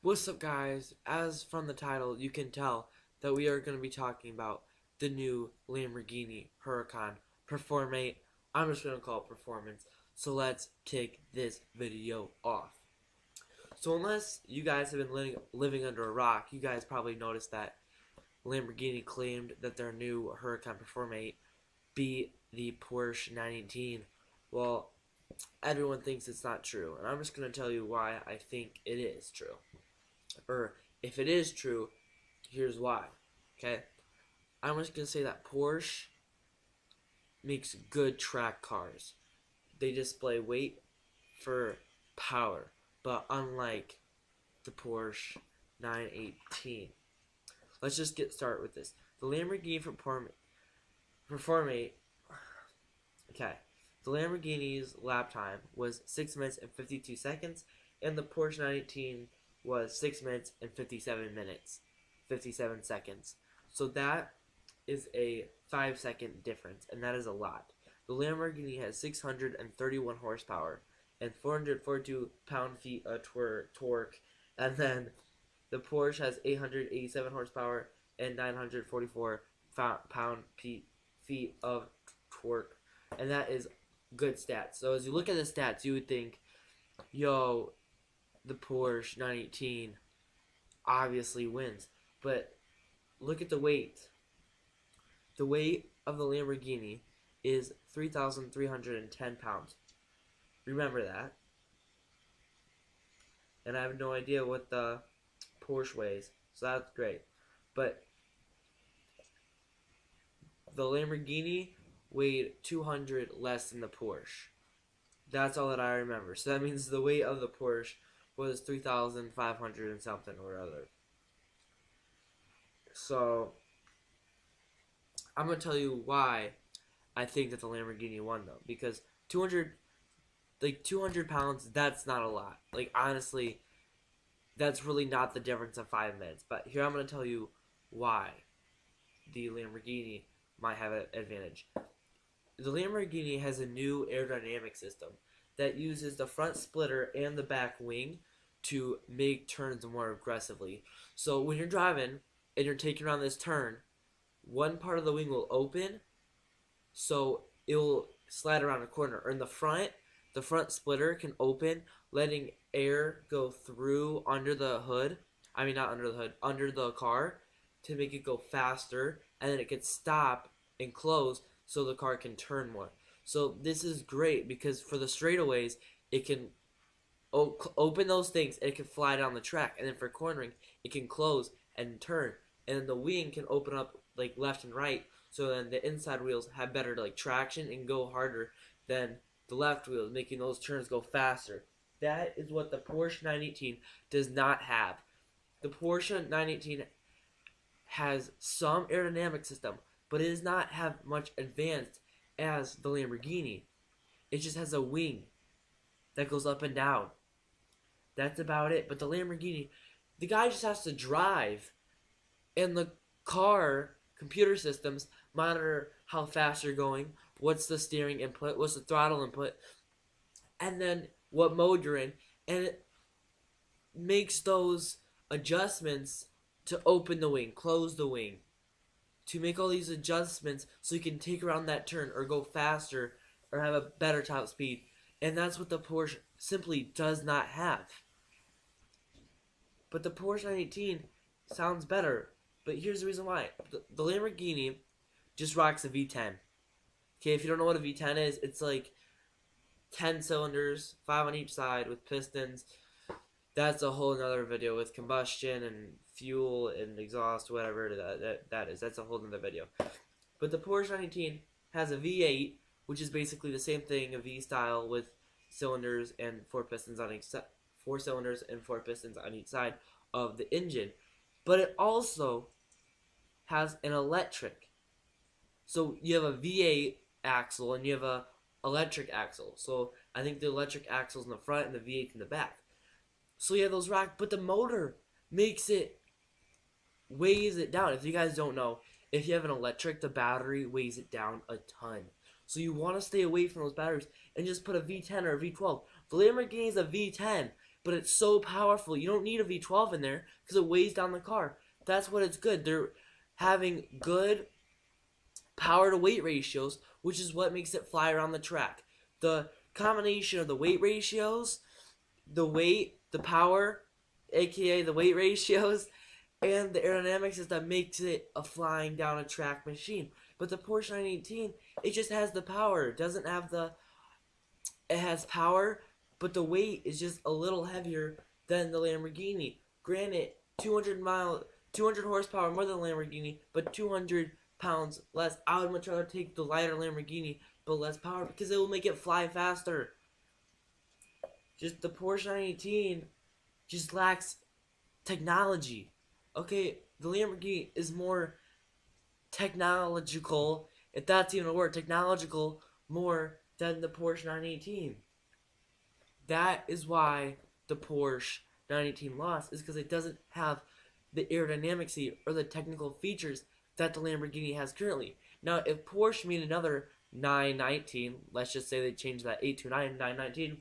What's up, guys? As from the title, you can tell that we are going to be talking about the new Lamborghini Huracan Performate. I'm just going to call it Performance. So let's kick this video off. So unless you guys have been living under a rock, you guys probably noticed that Lamborghini claimed that their new Huracan Performate beat the Porsche 918. Well, everyone thinks it's not true, and I'm just going to tell you why I think it is true. Or if it is true, here's why. Okay? I'm just going to say that Porsche makes good track cars. They display weight for power, but unlike the Porsche 918. Let's just get started with this. The Lamborghini Performate. Okay. The Lamborghini's lap time was 6 minutes and 52 seconds, and the Porsche 918 was 6 minutes and 57 seconds. So that is a 5-second difference, and that is a lot. The Lamborghini has 631 horsepower and 442 pound-feet of torque, and then the Porsche has 887 horsepower and 944 pound-feet of torque, and that is good stats. So as you look at the stats, you would think, yo, the Porsche 918 obviously wins. But look at the weight. The weight of the Lamborghini is 3,310 pounds. Remember that. And I have no idea what the Porsche weighs, so that's great. But the Lamborghini weighed 200 less than the Porsche. That's all that I remember. So that means the weight of the Porsche was 3,500 and something or other. So I'm going to tell you why I think that the Lamborghini won, though. Because 200 pounds, that's not a lot. Like, honestly, that's really not the difference of 5 minutes. But here I'm going to tell you why the Lamborghini might have an advantage. The Lamborghini has a new aerodynamic system that uses the front splitter and the back wing to make turns more aggressively. So when you're driving and you're taking around this turn, one part of the wing will open, so it will slide around a corner. Or in the front splitter can open, letting air go through under the hood. I mean, not under the hood, under the car to make it go faster, and then it can stop and close so the car can turn more. So this is great because for the straightaways, it can open those things and it can fly down the track. And then for cornering, it can close and turn. And then the wing can open up like left and right, so then the inside wheels have better like traction and go harder than the left wheels, making those turns go faster. That is what the Porsche 918 does not have. The Porsche 918 has some aerodynamic system, but it does not have much advanced as the Lamborghini. It just has a wing that goes up and down. That's about it. But the Lamborghini, the guy just has to drive, and the car computer systems monitor how fast you're going, what's the steering input, what's the throttle input, and then what mode you're in, and it makes those adjustments to open the wing, close the wing, to make all these adjustments so you can take around that turn or go faster or have a better top speed. And that's what the Porsche simply does not have. But the Porsche 918 sounds better. But here's the reason why. The Lamborghini just rocks a V10. Okay, if you don't know what a V10 is, it's like 10 cylinders, 5 on each side with pistons. That's a whole nother video with combustion and fuel and exhaust, whatever that is. That's a whole nother video. But the Porsche 918 has a V8, which is basically the same thing, a V-style with cylinders and 4 pistons on each side. 4 cylinders and 4 pistons on each side of the engine. But it also has an electric. So you have a V8 axle and you have a electric axle. So I think the electric axle's in the front and the V8's in the back. So you have those rocks, but the motor weighs it down. If you guys don't know, if you have an electric, the battery weighs it down a ton. So you want to stay away from those batteries and just put a V10 or a V12. The Lamborghini is a V10. but it's so powerful. You don't need a V12 in there because it weighs down the car. That's what it's good. They're having good power to weight ratios, which is what makes it fly around the track. The combination of the weight ratios, the weight, the power, aka the weight ratios, and the aerodynamics is that makes it a flying down a track machine. But the Porsche 918, it just has the power. It doesn't have the. It has power, but the weight is just a little heavier than the Lamborghini. Granted, 200 horsepower more than the Lamborghini, but 200 pounds less. I would much rather take the lighter Lamborghini, but less power because it will make it fly faster. Just the Porsche 918 just lacks technology. Okay, the Lamborghini is more technological, if that's even a word, technological more than the Porsche 918. That is why the Porsche 918 lost, is because it doesn't have the aerodynamics or the technical features that the Lamborghini has currently. Now, if Porsche made another 919, let's just say they changed that 829 919,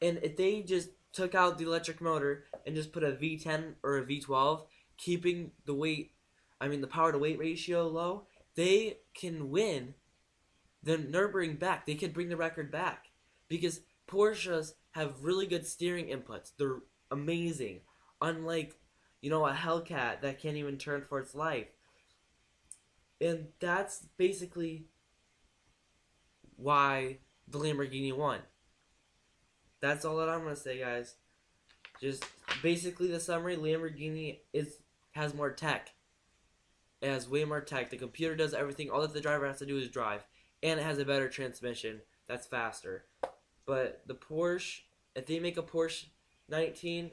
and if they just took out the electric motor and just put a V10 or a V12, keeping the power to weight ratio low, they can win the Nurburgring back. They could bring the record back because Porsches have really good steering inputs. They're amazing, unlike a Hellcat that can't even turn for its life. And that's basically why the Lamborghini won. That's all that I'm gonna say, guys. Just basically the summary: Lamborghini has more tech. It has way more tech. The computer does everything. All that the driver has to do is drive, and it has a better transmission that's faster. But the Porsche, if they make a Porsche 19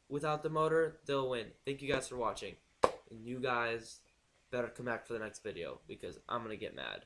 without the motor, they'll win. Thank you guys for watching, and you guys better come back for the next video because I'm gonna get mad.